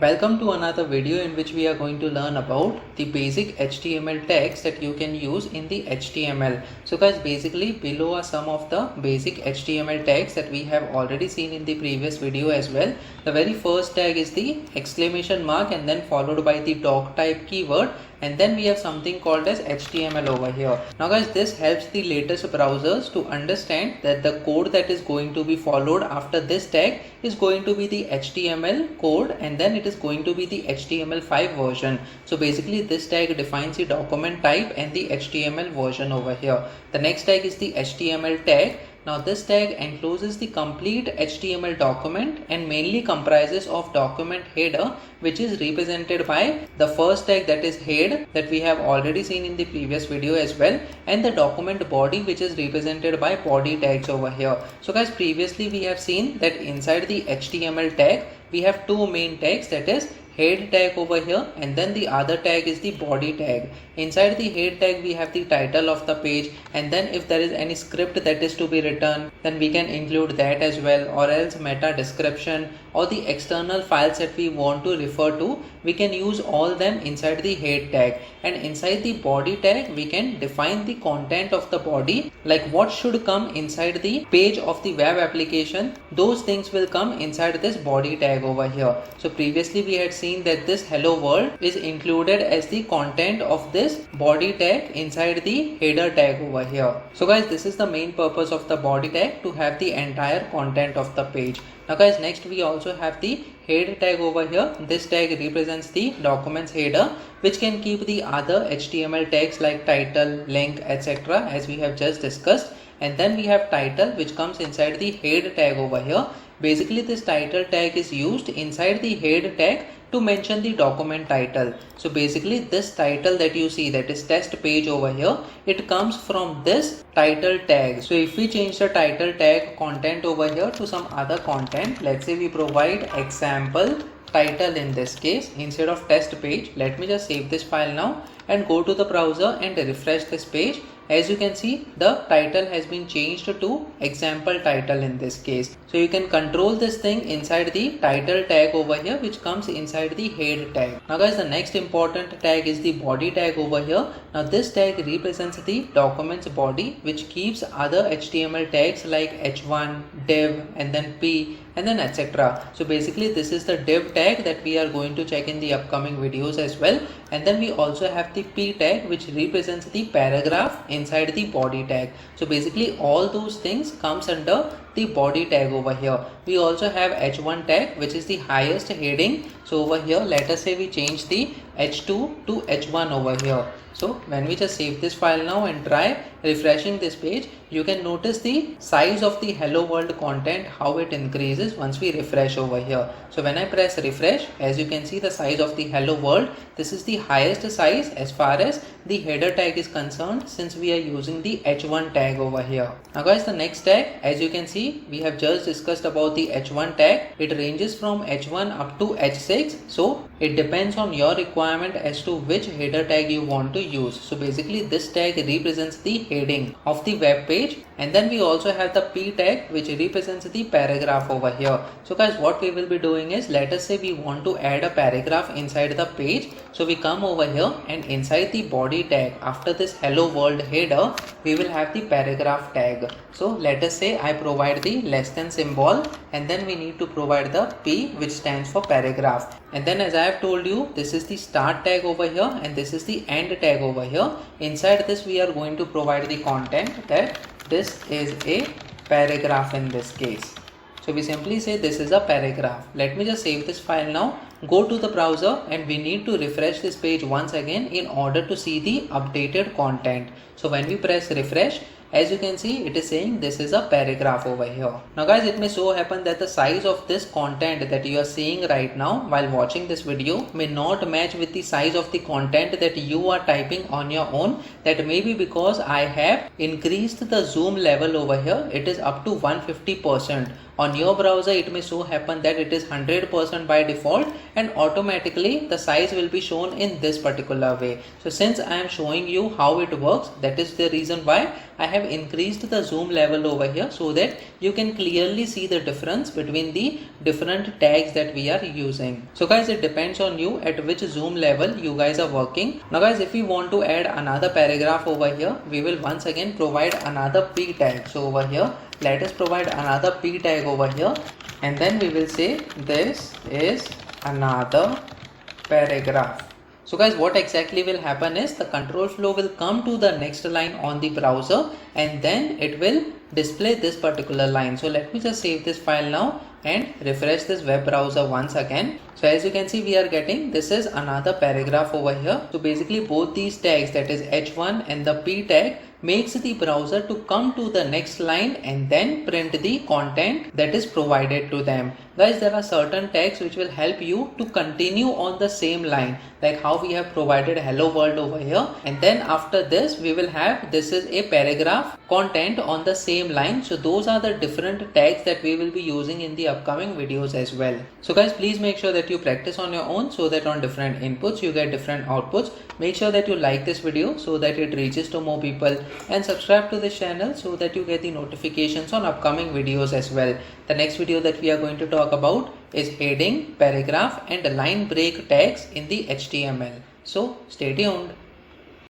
Welcome to another video in which we are going to learn about the basic HTML tags that you can use in the HTML. So guys, basically below are some of the basic HTML tags that we have already seen in the previous video as well. The very first tag is the exclamation mark and then followed by the doc type keyword, and then we have something called as HTML over here. Now guys, this helps the latest browsers to understand that the code that is going to be followed after this tag is going to be the HTML code, and then it is going to be the HTML5 version. So basically this tag defines the document type and the HTML version over here. The next tag is the HTML tag. Now this tag encloses the complete HTML document and mainly comprises of document header, which is represented by the first tag, that is head, that we have already seen in the previous video as well, and the document body, which is represented by body tags over here. So guys, previously we have seen that inside the HTML tag we have two main tags, that is head tag over here, and then the other tag is the body tag. Inside the head tag we have the title of the page, and then if there is any script that is to be written, then we can include that as well, or else meta description or the external files that we want to refer to, we can use all them inside the head tag. And inside the body tag we can define the content of the body, like what should come inside the page of the web application. Those things will come inside this body tag over here. So previously we had seen that this hello world is included as the content of this body tag inside the header tag over here. So guys, this is the main purpose of the body tag, to have the entire content of the page. Now guys, next we also have the head tag over here. This tag represents the document's header, which can keep the other HTML tags like title, link, etc., as we have just discussed. And then we have title, which comes inside the head tag over here. Basically this title tag is used inside the head tag to mention the document title. So basically this title that you see, that is test page over here, it comes from this title tag. So if we change the title tag content over here to some other content, let's say we provide example title in this case instead of test page. Let me just save this file now and go to the browser and refresh this page. As you can see, the title has been changed to example title in this case. So you can control this thing inside the title tag over here, which comes inside the head tag. Now guys, the next important tag is the body tag over here. Now this tag represents the document's body, which keeps other HTML tags like h1, div, and then p, and then etc. So basically this is the div tag that we are going to check in the upcoming videos as well. And then we also have the p tag, which represents the paragraph inside the body tag. So basically all those things comes under the body tag over here. We also have h1 tag, which is the highest heading. So over here, let us say we change the h2 to h1 over here. So when we just save this file now and try refreshing this page, you can notice the size of the hello world content, how it increases once we refresh over here. So when I press refresh, as you can see the size of the hello world, this is the highest size as far as the header tag is concerned, since we are using the h1 tag over here. Now guys, the next tag, as you can see, we have just discussed about the h1 tag. It ranges from h1 up to h6. So it depends on your requirement as to which header tag you want to use. So basically this tag represents the heading of the web page, and then we also have the p tag, which represents the paragraph over here. So guys, what we will be doing is, let us say we want to add a paragraph inside the page. So we come over here and inside the body tag, after this hello world header, we will have the paragraph tag. So let us say I provide the less than symbol, and then we need to provide the p, which stands for paragraph. And then as I have told you, this is the start tag over here and this is the end tag over here. Inside this we are going to provide the content that this is a paragraph in this case. So we simply say this is a paragraph. Let me just save this file now, go to the browser, and we need to refresh this page once again in order to see the updated content. So when we press refresh, as you can see, it is saying this is a paragraph over here. Now guys, it may so happen that the size of this content that you are seeing right now while watching this video may not match with the size of the content that you are typing on your own. That may be because I have increased the zoom level over here. It is up to 150%. On your browser, it may so happen that it is 100% by default, and automatically the size will be shown in this particular way. So since I am showing you how it works, that is the reason why I have increased the zoom level over here so that you can clearly see the difference between the different tags that we are using. So guys, it depends on you at which zoom level you guys are working. Now guys, if we want to add another paragraph over here, we will once again provide another p tag. So over here, let us provide another p tag over here, and then we will say this is another paragraph. So guys, what exactly will happen is the control flow will come to the next line on the browser, and then it will display this particular line. So let me just save this file now and refresh this web browser once again. So as you can see, we are getting this is another paragraph over here. So basically both these tags, that is h1 and the p tag, makes the browser to come to the next line and then print the content that is provided to them. Guys, there are certain tags which will help you to continue on the same line, like how we have provided hello world over here, and then after this we will have this is a paragraph content on the same line. So those are the different tags that we will be using in the upcoming videos as well. So guys, please make sure that you practice on your own so that on different inputs you get different outputs. Make sure that you like this video so that it reaches to more people, and subscribe to this channel so that you get the notifications on upcoming videos as well. The next video that we are going to talk about is heading, paragraph and line break tags in the HTML. So stay tuned.